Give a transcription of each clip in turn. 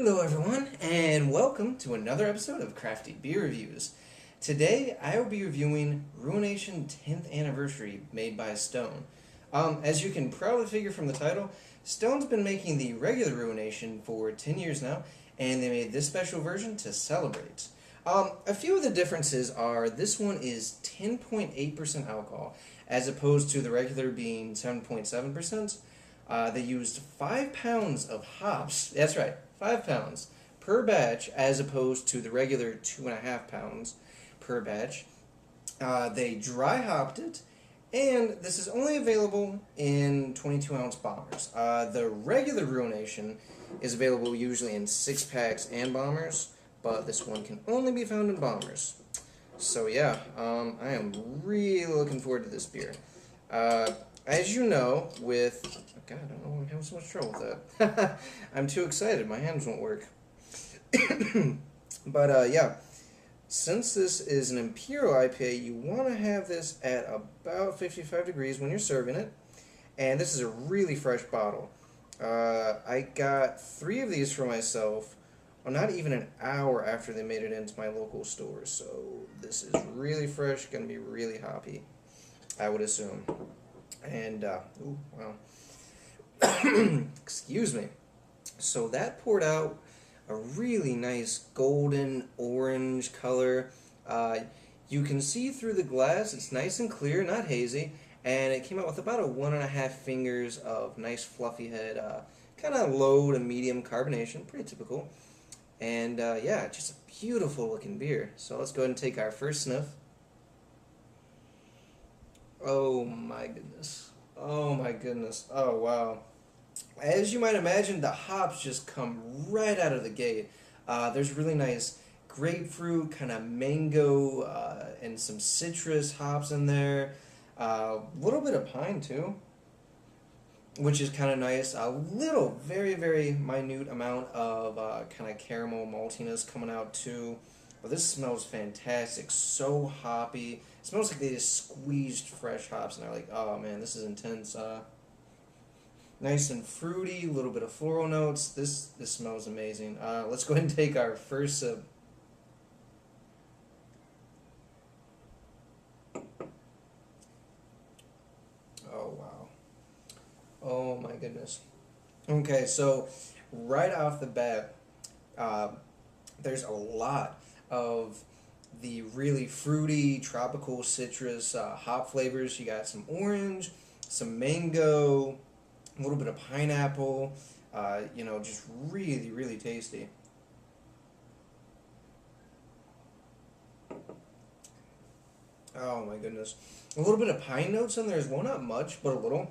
Hello everyone, and welcome to another episode of Crafty Beer Reviews. Today, I will be reviewing Ruination 10th Anniversary made by Stone. As you can probably figure from the title, Stone's been making the regular Ruination for 10 years now, and they made this special version to celebrate. A few of the differences are this one is 10.8% alcohol, as opposed to the regular being 7.7%. They used 5 pounds of hops. That's right, 5 pounds per batch, as opposed to the regular 2.5 pounds per batch. They dry hopped it, and this is only available in 22-ounce bombers. The regular Ruination is available usually in 6-packs and bombers, but this one can only be found in bombers. So yeah, I am really looking forward to this beer. As you know, with... Oh God, I don't know why I'm having so much trouble with that. I'm too excited. My hands won't work. But yeah, since this is an Imperial IPA, you want to have this at about 55 degrees when you're serving it. And this is a really fresh bottle. I got 3 of these for myself, not even an hour after they made it into my local store. So this is really fresh, going to be really hoppy, I would assume. And, ooh, wow. Excuse me. So that poured out a really nice golden orange color. You can see through the glass. It's nice and clear, not hazy. And it came out with about a 1.5 fingers of nice fluffy head. Kind of low to medium carbonation. Pretty typical. And, yeah, just a beautiful looking beer. So let's go ahead and take our first sniff. Oh my goodness. Oh my goodness. Oh wow. As you might imagine, the hops just come right out of the gate. There's really nice grapefruit, kind of mango, and some citrus hops in there. A little bit of pine too, which is kind of nice. A little, very, very minute amount of kind of caramel maltiness coming out too. But this smells fantastic. So hoppy. It smells like they just squeezed fresh hops, and they're like, oh man, this is intense. Nice and fruity, a little bit of floral notes. This smells amazing. Let's go ahead and take our first sip. Oh wow. Oh my goodness. Okay, so right off the bat, there's a lot of the really fruity, tropical citrus hop flavors. You got some orange, some mango, a little bit of pineapple, just really, really tasty. Oh my goodness. A little bit of pine notes in there as well, not much, but a little.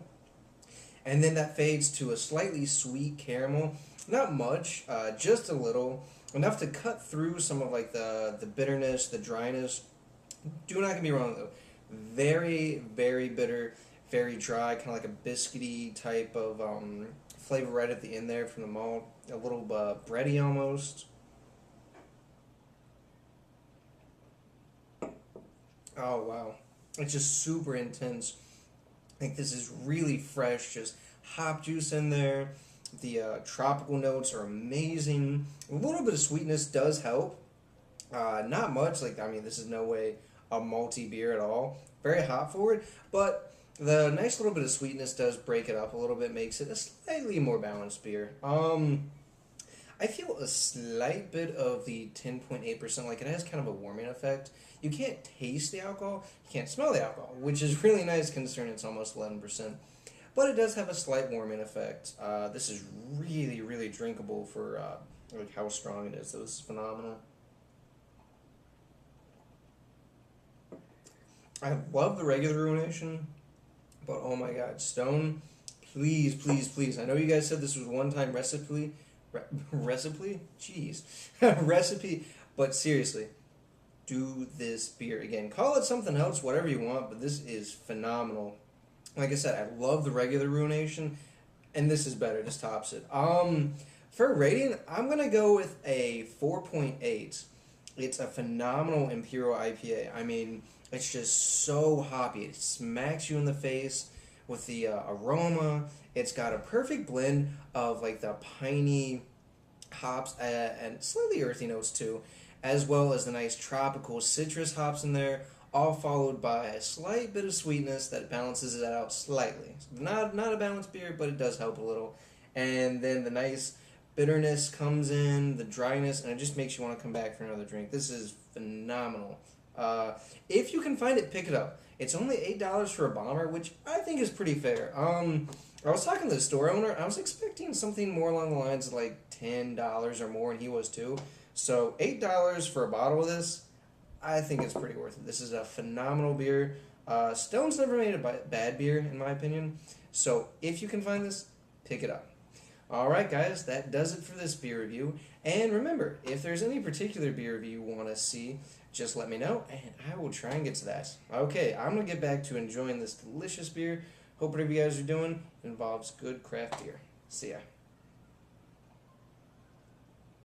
And then that fades to a slightly sweet caramel. Not much, just a little. Enough to cut through some of like the bitterness, the dryness. Do not get me wrong though. Very, very bitter, very dry, kind of like a biscuity type of flavor right at the end there from the malt. A little bready almost. Oh wow. It's just super intense. I think this is really fresh, just hop juice in there. The tropical notes are amazing. A little bit of sweetness does help. Not much. This is no way a malty beer at all. Very hop forward, but the nice little bit of sweetness does break it up a little bit, makes it a slightly more balanced beer. I feel a slight bit of the 10.8%, like it has kind of a warming effect. You can't taste the alcohol, you can't smell the alcohol, which is really nice considering it's almost 11%. But it does have a slight warming effect. This is really, really drinkable for like how strong it is. So this is phenomenal. I love the regular Ruination, but oh my god, Stone, please, please, please. I know you guys said this was one-time recipe. Recipe? Jeez. Recipe. But seriously, do this beer again. Call it something else, whatever you want, but this is phenomenal. Like I said, I love the regular Ruination, and this is better. This tops it. For rating, I'm going to go with a 4.8. It's a phenomenal Imperial IPA. I mean, it's just so hoppy. It smacks you in the face with the aroma. It's got a perfect blend of like the piney hops and slightly earthy notes too, as well as the nice tropical citrus hops in there, all followed by a slight bit of sweetness that balances it out slightly. Not a balanced beer, but it does help a little. And then the nice bitterness comes in, the dryness, and it just makes you want to come back for another drink. This is phenomenal. If you can find it, pick it up. It's only $8 for a bomber, which I think is pretty fair. I was talking to the store owner. I was expecting something more along the lines of like $10 or more, and he was too. So $8 for a bottle of this, I think it's pretty worth it. This is a phenomenal beer. Stone's never made a bad beer, in my opinion. So if you can find this, pick it up. Alright guys, that does it for this beer review. And remember, if there's any particular beer review you want to see, just let me know and I will try and get to that. Okay, I'm going to get back to enjoying this delicious beer. Hope whatever you guys are doing involves good craft beer. See ya.